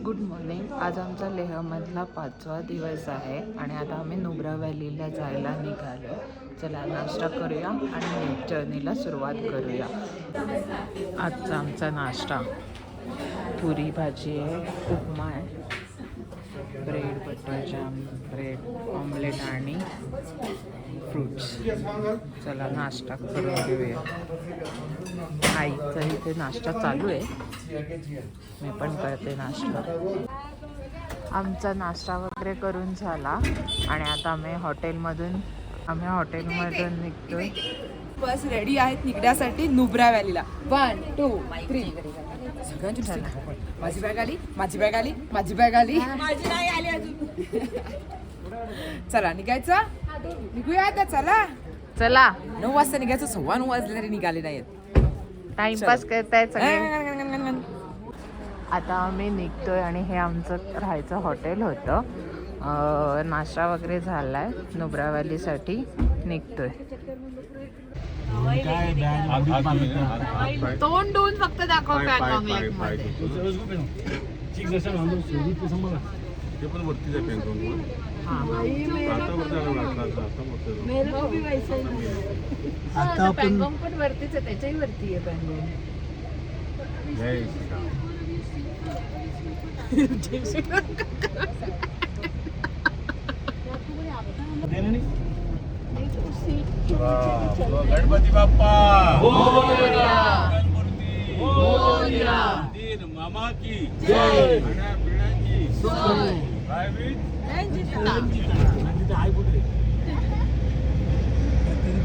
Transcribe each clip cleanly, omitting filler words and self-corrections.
Good morning. आज आमचा लेहमधला 5वा दिवस आहे आणि आता आम्ही नुब्रा व्हॅलीला जायला निघालो. चला नाश्ता करूया आणि जर्नीला सुरुवात करूया. आजचा आमचा नाश्ता पुरी भाजी आहे, उपमा आहे, ब्रेड बटर जाम, ब्रेड ऑमलेट आणि फ्रूट्स. चला नाश्ता करून घेऊया. आईचा इथे नाश्ता चालू आहे, मी पण करते नाश्ता. आमचा नाश्ता वगैरे करून झाला आणि आता आम्ही हॉटेलमधून निघतोय. बस रेडी आहेत निघण्यासाठी नुब्रा व्हॅलीला. 1 2 3 सगळ्यांची माझी बॅग आली, माझी बॅग आली, माझी बॅग आली, माझी नाही आली अजून. चला निघायचं, निघूया आता. चला 9 वाजता निघायचं, 9:15 वाजले तरी निघाले नाहीत. टाइमपास करताय सगळे. आता आम्ही निघतोय आणि हे आमचं राहायचं हॉटेल होतं. नाश्ता वगैरे झालाय, नुब्रा व्हॅलीसाठी निघतोय. तोंड धुवून फक्त दाखव पॅन्गॉंग लेक मध्ये. ते पण वरतीच आहे पॅन्गॉंग. आता पॅन्गॉंग पण वरतीच आहे, त्याच्याही वरती आहे पॅन्गॉंग. गणपती बाप्पा मामा की जय.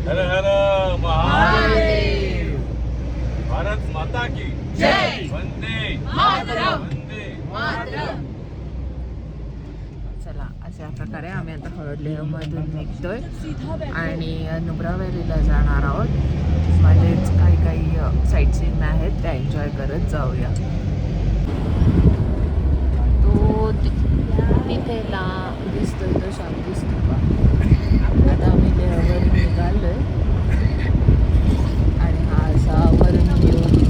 हर हर महादेव. भारत माता की जय. वंदे मातरम. चला अशा प्रकारे आम्ही आता लेहमधून निघतोय आणि नुब्रा व्हॅलीला जाणार आहोत. मध्येच काही साईट सीन आहेत, त्या एन्जॉय करत जाऊया. तो तिथेला दिसतोय, तो शांत दिसतो का. आता आम्ही लेहवर निघालोय आणि हा असा वरून व्ह्यू दिसतोय.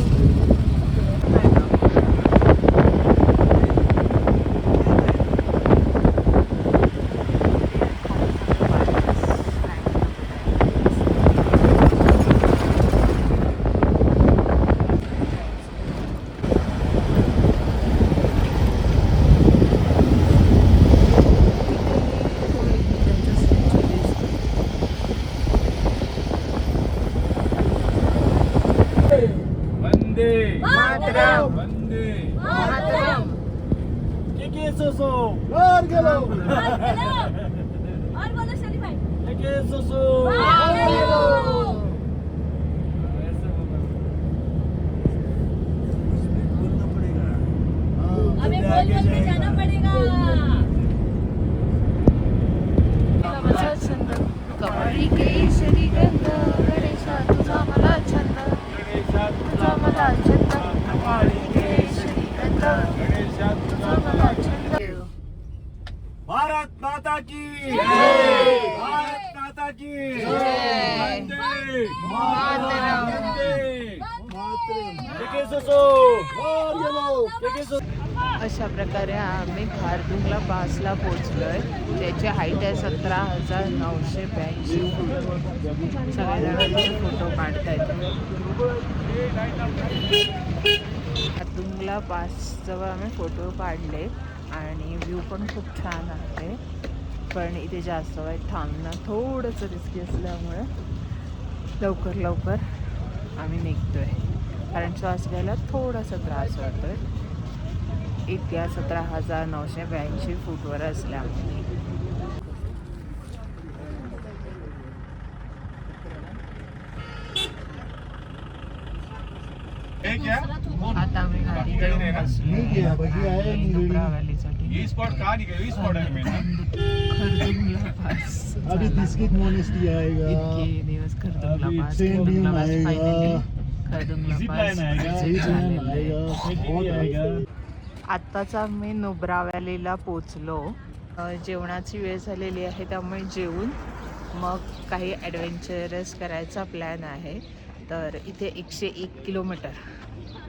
कमळी केशरी गंध, गणेशा तुझा मला छंद, तुझा मला छंद. कमळी केशरी गंध, गणेशा तुझा मला छंद. भारत माता की जय. भारत माता की जय. वंदे मातरम. अशा प्रकारे आम्ही खारदुंगला पासला पोचलोय. त्याची हाईट आहे 17,982 फूट. सगळेजण फोटो काढतायत. खारदुंगला पासजवळ आम्ही फोटो काढले आणि व्ह्यू पण खूप छान आहे. पण इथे जास्त वेळ थांबणं थोडंसं रिस्की असल्यामुळे लवकर आम्ही निघतोय, कारण श्वास घ्यायला थोडासा त्रास होतोय इतक्या 17,982 फूटवर असल्यामुळे. आता आम्ही गाडी घेऊन बसलो नुब्रा व्हॅलीसाठी. खरदुंगला पास. अभी बिस्किट मोनेस्ट्री आएगा. इतके दिवस Khardung La pass finally Khardung La pass झालेला. आत्ताच आम्ही नुब्रा व्हॅलीला पोचलो. जेवणाची वेळ झालेली आहे, त्यामुळे जेवून मग काही ॲडव्हेंचरस करायचा प्लॅन आहे. तर इथे 101 किलोमीटर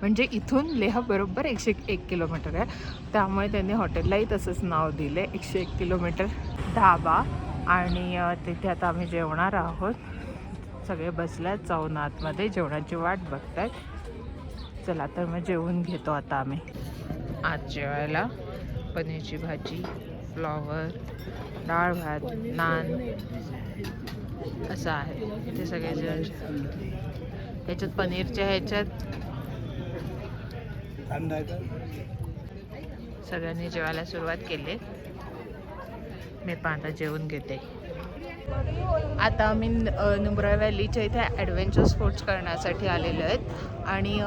म्हणजे इथून लेह बरोबर 101 किलोमीटर आहे, त्यामुळे त्यांनी हॉटेललाही तसंच नाव दिलं आहे 101 किलोमीटर ढाबा. आणि तिथे आता आम्ही जेवणार आहोत. सगळे बसल्यात जाऊन आतमध्ये जेवणाची वाट बघतायत. चला तर मग जेवून घेतो आता आम्ही. आज जेवायला पनीरची भाजी, फ्लॉवर, डाळ भात, नान असं आहे. ते सगळे जेवण ह्याच्यात पनीरच्या ह्याच्यात सगळ्यांनी जेवायला सुरुवात केली. मी पण आता जेवून घेते. आता आम्ही नुब्रा व्हॅलीच्या इथे ॲडव्हेंचर स्पोर्ट्स करण्यासाठी आलेलो आहेत. आणि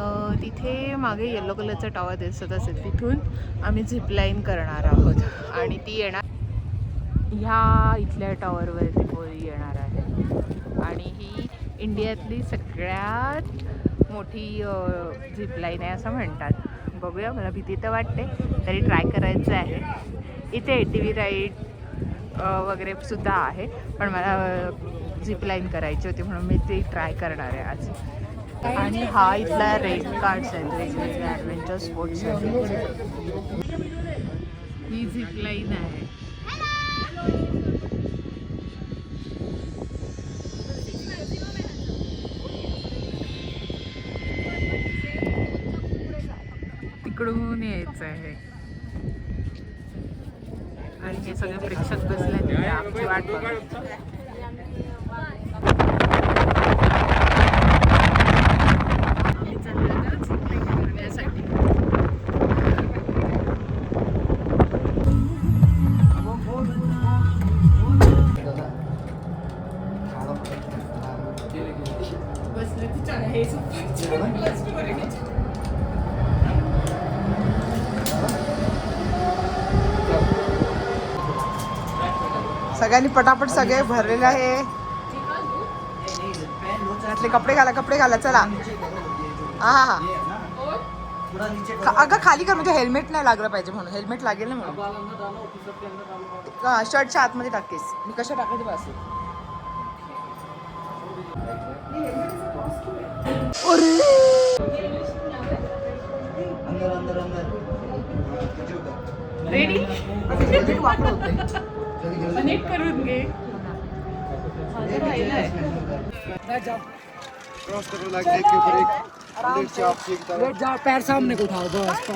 तिथे मागे येलो कलरचा टॉवर दिसत असेल, तिथून आम्ही झिपलाईन करणार आहोत. आणि ती येणार ह्या इथल्या टॉवरवरती पोरी येणार आहे. आणि ही इंडियातली सगळ्यात मोठी झिपलाईन आहे असं म्हणतात. बघूया, मला भीती तर वाटते, तरी ट्राय करायचं आहे. इथे ATV राईड वगैरे सुद्धा आहे, पण मला झिपलाईन करायची होती म्हणून मी ती ट्राय करणार आहे आज. आणि हा इथला रेड कार्ड्स आहेत वेगवेगळे ॲडव्हेंचर स्पोर्ट्स. ही झिपलाईन आहे. तिकडून यायचं आहे. आणि हे सगळे प्रेक्षक बसले तिथे आमची वाट बघत. सगळ्यांनी पटापट सगळे भरलेले आहे. यातले कपडे घाला चला. हा अगं खाली कर, म्हणजे हेल्मेट नाही लागलं पाहिजे म्हणून. हेल्मेट लागेल ना म्हणून. शर्टच्या आतमध्ये टाकतेस. मी कशा टाकायचे बस. रेडी वापरत होते. नीट करून घे. क्रॉस करो, लाइक देख के ऊपर एक लेट से आप सीखता है। जाओ, पैर सामने को उठाओ बस.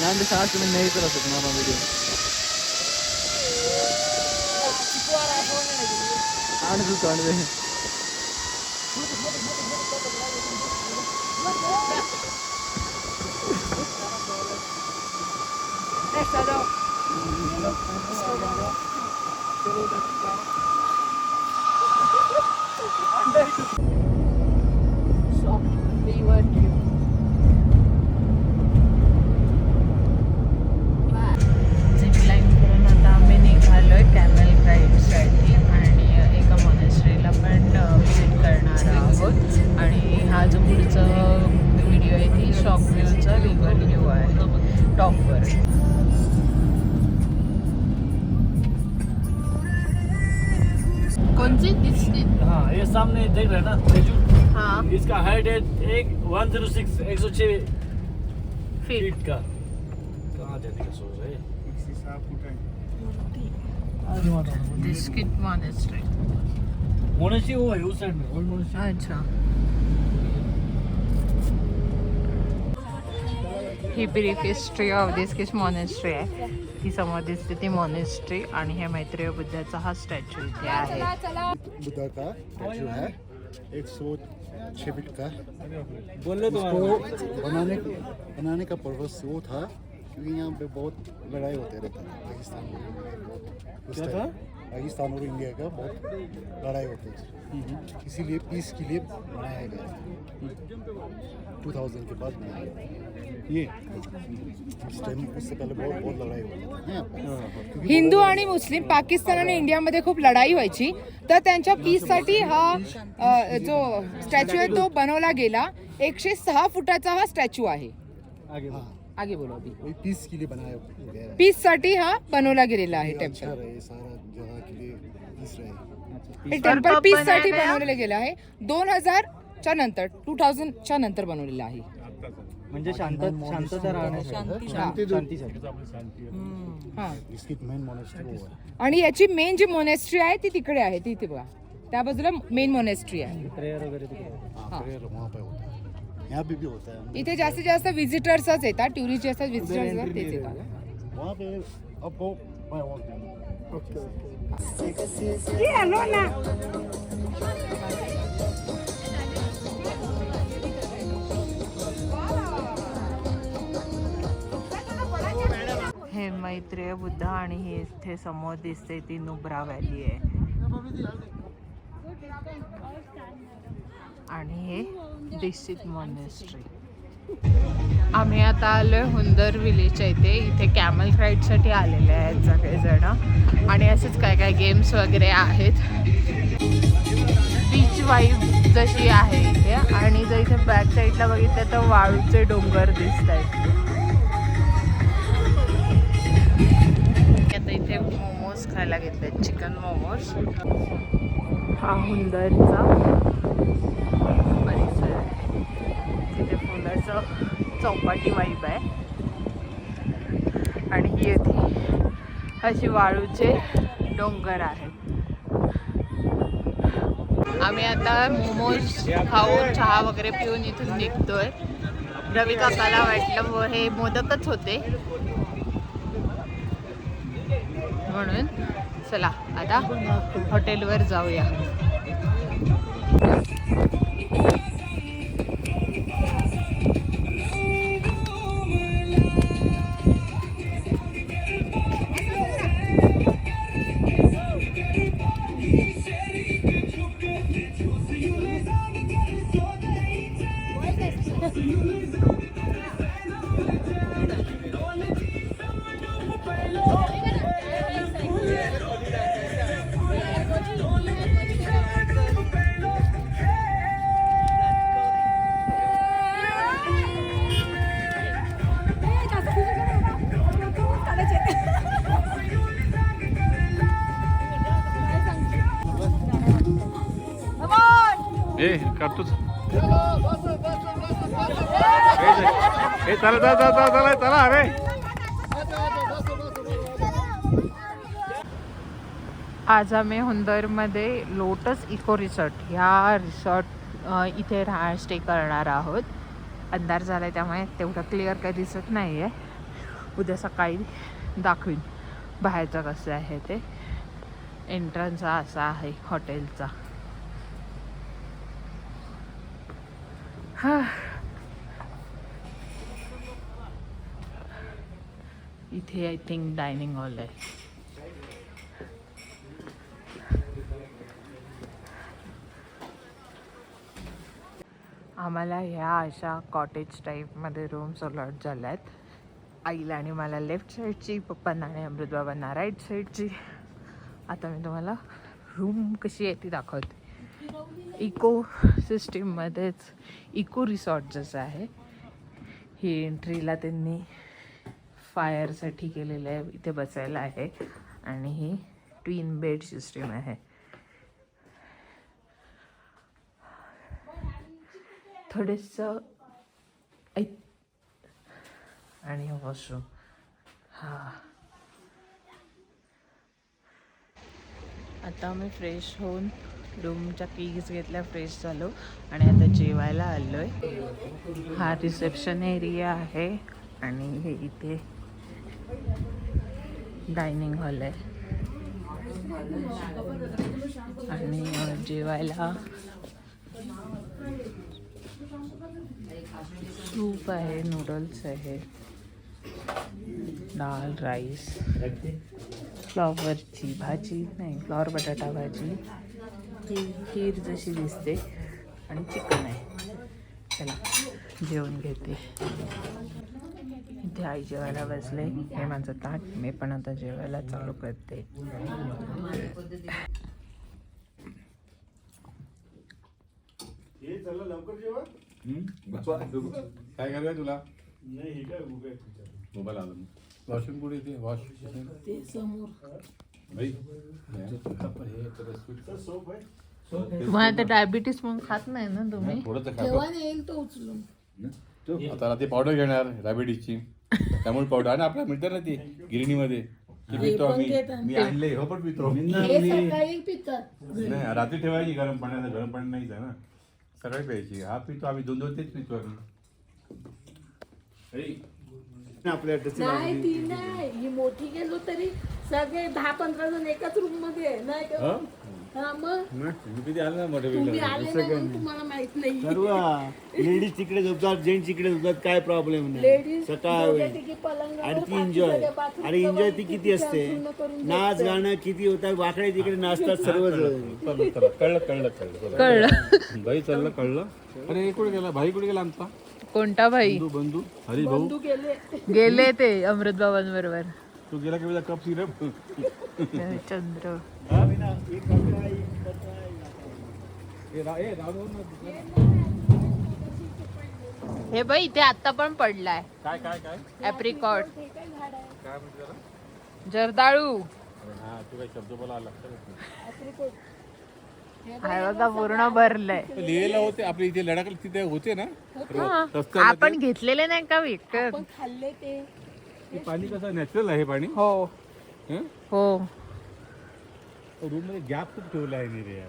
यहाँ पे साथ में नहीं करा सकता हमारा वीडियो। आने दे। झिपलाईन करून आता आम्ही निघालोय कॅमेल राईडसाठी. आणि एका मॉनेस्ट्रीला पण व्हिजिट करणार आहोत. आणि हा जो पुढचा व्हिडिओ आहे ती शॉक व्ह्यूचा रिव्हर व्ह्यू आहे टॉपवर. कौन सी दिसती? हाँ ये सामने देख रहे हैं ना तेजू, हाँ इसका हाइट है 106 फीट. का। कहाँ जाने का सोच रहे हैं? डिस्किट मॉनेस्ट्री. मोनेस्ट्री वो है उस साइड में, ओल्ड मोनेस्ट्री। अच्छा. ही ब्रीफ हिस्ट्री ऑफ दिस्किट मॉनेस्ट्री आहे. ती समोर दिसते ती मॉनेस्ट्री. आणि हे मैत्रेय बुद्धाचा हा स्टॅच्यू इथे आहे. बुद्धा का स्टैचू है 106 फीट का। बोल लो इसको बनाने का पर्पस वो था क्योंकि यहाँ पे बहुत लड़ाई होते रहता था पाकिस्तान में। क्या था? पाकिस्तान और इंडिया का बहुत लड़ाई होती है, इसीलिए पीस के लिए बनाया गया 2000 के बाद बनाया गया। ये उस टाइम उससे पहले बहुत लड़ाई होती थी यहाँ पे, क्योंकि हिंदू आणि मुस्लिम पाकिस्तान आणि इंडियामध्ये खूप लढाई व्हायची. तर त्यांच्या पीससाठी हा जो स्टॅच्यू आहे तो बनवला गेला. 106 फुटाचा हा स्टॅच्यू आहे. आगे बोलो अभी. वही पीस के लिए बनाया गया है। पीस साठी हा बनवला गेलेला आहे ये अच्छा टेम्पल. रहे, सारा जगह के लिए पीस रहे। हे टेम्पल पीस साठी बनवलेलं गेलं आहे 2000च्या नंतर 2000च्या नंतर बनवलेलं आहे. म्हणजे शांतता राहण्यासाठी शांतीसाठी. हा इसकी मेन मोनेस्ट्री वो है. आणि याची मेन जी मोनेस्ट्री आहे ती तिकडे आहे, ती इथे बघा त्या बाजूला मेन मोनेस्ट्री आहे. प्रेयर वगैरे तिकडे. हाँ, प्रेयर वहाँ पे होता है. यहाँ भी होता है. इथे जास्तीत जास्त विजिटर्सच येतात, टुरिस्ट जे असतात विजिटर्स असतात तेच येतात. वहाँ पे आपको बाय वॉक. हे मैत्रेय बुद्ध आणि हे इथे समोर दिसते ती नुब्रा व्हॅली आहे आणि हे डिसिट मॉनेस्ट्री. आम्ही आता आलोय हुंदर विलेजच्या इथे कॅमल राईडसाठी आलेले आहेत सगळेजण आणि असेच काय काय गेम्स वगैरे आहेत. बीच वाईब जशी आहे इथे आणि जर इथे बॅक साईडला बघितलं तर वाळूचे डोंगर दिसत आहेत. आता इथे मोमोज खायला घेतले, चिकन मोमोज. हा हुंदरचा परिसर आहे, तिथे फुलाचं चौपाटी वाईब आहे आणि ही येथे अशी वाळूचे डोंगर आहेत. आम्ही आता मोमोज खाऊन चहा वगैरे पिऊन इथून निघतोय. रवी काकाला वाटलं हे मोदकच होते म्हणून चला आता हॉटेलवर जाऊया. करतोच. चला चला चला अरे. आज आम्ही हुंदरमध्ये लोटस इको रिसॉर्ट ह्या रिसॉर्ट इथे स्टे करणार आहोत. अंधार झाला त्यामुळे तेवढं क्लिअर काही दिसत नाही आहे. उद्या सकाळी दाखवीन बाहेरचं कसं आहे ते. एंट्रन्स असा आहे हॉटेलचा. इथे आय थिंक डायनिंग हॉल आहे. आम्हाला ह्या अशा कॉटेज टाईपमध्ये रूम्स अलॉट झाल्या आहेत. आईला आणि मला लेफ्ट साईडची, पप्पांना आणि अमृतबाबांना राईट साईडची. आता मी तुम्हाला रूम कशी आहे ती दाखवते. इको सिस्टीममध्येच इको रिसॉर्ट जसं आहे. ही एंट्रीला त्यांनी फायरसाठी केलेलं आहे, इथे बसायला आहे आणि ही ट्विन बेड सिस्टीम आहे. थोडंसं आणि वॉशरूम. हां आता आम्ही फ्रेश होऊन रूमच्या कीज घेतल्या, फ्रेश झालो आणि आता जेवायला आलो आहे. हा रिसेप्शन एरिया आहे आणि हे इथे डायनिंग हॉल आहे आणि जेवायला सूप आहे, नूडल्स आहे, डाळ, राईस, फ्लॉवरची भाजी नाही, फ्लॉवर बटाटा भाजी, ही खीर जशी दिसते आणि चिकन आहे. चला जेवण घेते. इथे आई जेवायला बसले. हे माझं ताट. मी पण आता जेवायला चालू करते. काय करूया तुला? वॉशिंग पुढे ते वॉश ते समोर तुम्हाला तर डायबिटीस म्हणून खात नाही ना तुम्ही? आता रात्री पावडर घेणार डायबिटीसची, त्यामुळे पावडर आणि आपल्याला मिळतं ना ती गिरणीमध्ये ती पितो आम्ही. मी आणले हो पण पितो नाही, रात्री ठेवायची गरम पाण्यात, गरम पाणी नाही ना सकाळी प्यायची. हा पितो आम्ही, 2 तेच पितो आम्ही. आपल्या नाही ती नाही, ही मोठी गेलो तरी सगळे 10-15 जण एकाच रूम मध्ये आहे, नाही का? हा मग मी किती आलं ना मोठे तुम्ही आले नाही म्हणून तुम्हाला माहित नाही. सर्व लेडीज तिकडे झोपतात, जेंट्स इकडे झोपतात, काय प्रॉब्लेम नाही. लेडीज सकाळ दोघे-तिघी पलंगावर, आणि ती बाकी एन्जॉय, सगळे bathroom आणि च्या एन्जॉय वर ती किती किती असते. पूर्ण करून नाच झोपते. गाणं किती होतात, वाकडे तिकडे नाचतात सर्व कळलं. भाई चाललं कळलं. अरे कुठे गेला भाई, कुठे गेला आमचा कोणता भाई? बंधू हरी भाऊ? बंधू गेले. गेले ते अमृत बाबांबरोबर. तू गेला की कप सिरप चंद्र. हे बाई इथे आता पण पडलाय काय काय काय ऍप्रिकॉट, हे काय झाड आहे? काय म्हणते त्याला? जर्दाळू. हा तू काही शब्द बोला लागतं. Apricot. हाय बघा पूर्ण भरलंय. लिहिलेलं होते आपल्या इथे लडाख तिथे होते ना हा. आपण घेतलेले नाही का विकत? पण खाल्ले ते. ते पाणी कसं नॅचरल आहे पाणी. हो हो. रूम मध्ये गॅप खूप ठेवला आहे रे यार.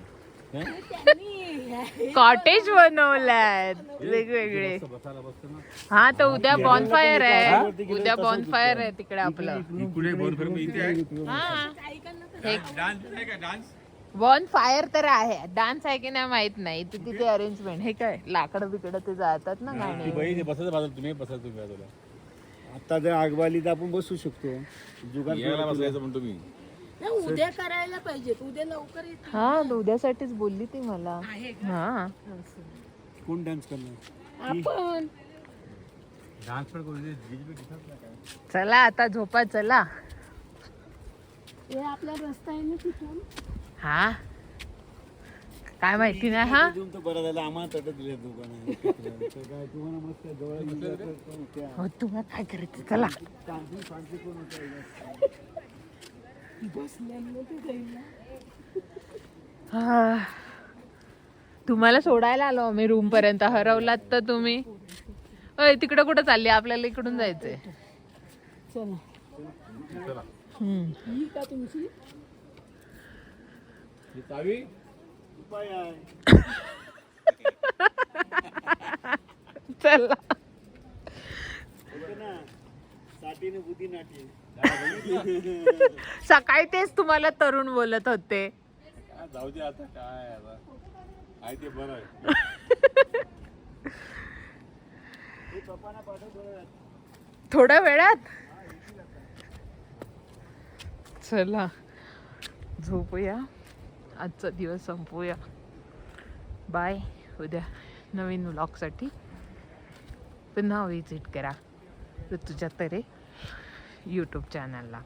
त्यांनी कॉटेज बनवलाय वेगवेगळे. बसायला बसतो ना हा तर उद्या बॉनफायर आहे, उद्या बॉनफायर आहे तिकडे आपलं. इकडे बोल इथे आहे. हा डान्स आहे का डान्स? बॉनफायर तर आहे, डान्स आहे की नाही माहित नाही. तर तिथे अरेंजमेंट हे काय लाकडं बिकडं ते जातात ना ती गाणे. बाई बसायचं बाजूला, तुम्ही बसा तुम्ही बाजूला. आता जर आगवाली तर आपण बसू शकतो. जुगार यायला बसायचं म्हणतो मी. नाही, उद्या करायला पाहिजे, उद्या लवकर येते. हा उद्यासाठीच बोलली ती मला. हा कोण डान्स करणार? आपण डान्स पण करू दे, डीजे दिसत नाही काय. चला आता झोपा चला. हे आपला रस्ता आहे ना तिथून. हा काय माहिती नाही. हा तिथून तर बरं झालं, आम्हाला तटत दिले दुकान. काय तुम्हाला मस्त जवळ हो, तुम्हाला काय करायचं चला. बसल्यामध्ये जाईल ना. हा. तुम्हाला सोडायला आलो आम्ही रूम पर्यंत, हरवलात तर तुम्ही. अय तिकडे कुठं चालली? आपल्याला इकडून जायचंय. चला, हम्म. ही का तुमची? ही चावी उपाय आहे. चला होतं ना, साठीने बुद्धी नाटी. सकाळी तेच तुम्हाला तरुण बोलत होते. जाऊ दे आता, काय आता आहे ते बरं आहे. थोड्या वेळात चला झोपूया, आजचा दिवस संपवूया. बाय. उद्या नवीन व्लॉगसाठी पुन्हा विजिट करा ऋतुजा तरे यूट्यूब चॅनलला.